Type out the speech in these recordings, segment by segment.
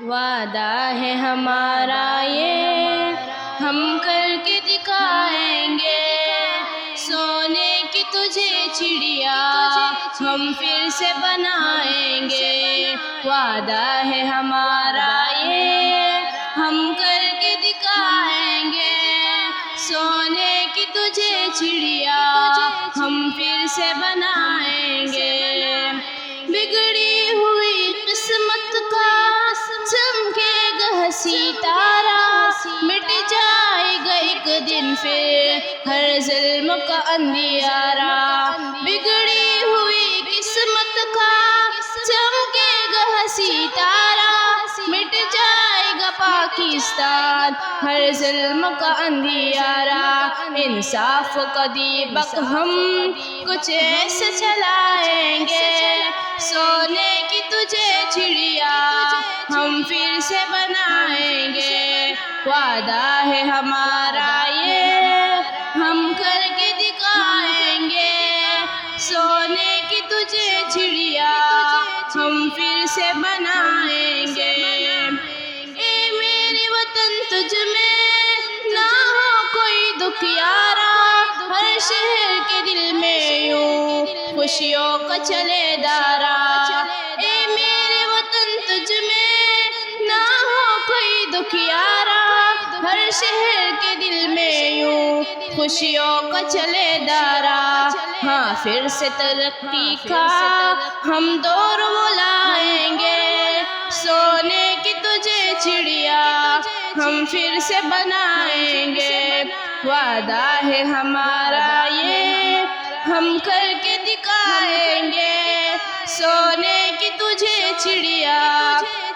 وعدہ ہے ہمارا یہ ہم کر کے دکھائیں گے، سونے کی تجھے چڑیا ہم پھر سے بنائیں گے۔ وعدہ ہے ہمارا یہ ہم کر کے دکھائیں گے، سونے کی تجھے چڑیا ہم پھر سے بنائیں گے۔ بگڑی ہوئی قسمت کا چمکے گا ستارہ، مٹ جائے گا ایک دن پھر ہر ظلم کا اندھیارہ۔ بگڑی ہوئی قسمت کا چمکے گا ستارہ، مٹ جائے گا پاکستان ہر ظلم کا اندھیارہ۔ انصاف کا دیبک ہم کچھ ایسے چلائیں گے، سونے کی تجھے چڑیا ہم پھر سے بنائیں گے۔ وعدہ ہے ہمارا یہ ہم کر کے دکھائیں گے، سونے کی تجھے چڑیا ہم پھر سے بنائیں گے۔ اے میرے وطن تجھ میں نہ ہو کوئی دکھ یارا، ہر شہر کے دل میں یوں خوشیوں کا چلے دارا۔ اے میرے وطن تجھ میں نہ ہو کوئی دکھ یارا، ہر شہر کے دل میں یوں خوشیوں کا چلے دارا۔ ہاں پھر سے ترقی کا ہم دور وہ لائیں گے، سونے کی تجھے چڑیا ہم پھر سے بنائیں گے۔ وعدہ ہے ہمارا یہ ہم کر کے دکھائیں گے، سونے کی تجھے چڑیا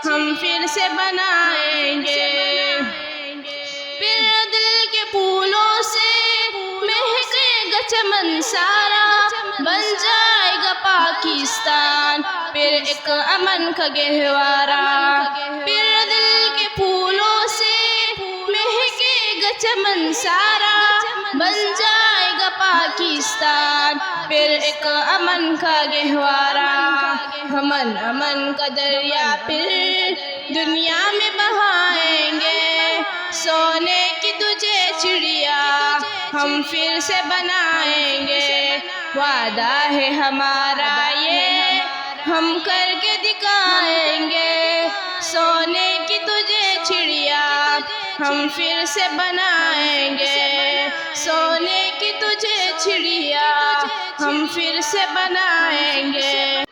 ہم پھر سے بنائیں گے۔ پھر دل کے پھولوں سے مہکے گا چمن سارا، بن جائے گا پاکستان پھر ایک امن کا گہوارہ۔ پھر دل کے پھولوں سے مہکے گا چمن سارا، بن جائے گا پاکستان پھر ایک امن کا گہوارہ۔ امن کا دریا پھر دنیا میں بہائیں گے، سونے کی تجھے چڑیا ہم پھر سے بنائیں گے۔ وعدہ ہے ہمارا یہ ہم کر کے دکھائیں گے، سونے کی تجھے چڑیا ہم پھر سے بنائیں گے۔ سونے کی تجھے چڑیا ہم پھر سے بنائیں گے۔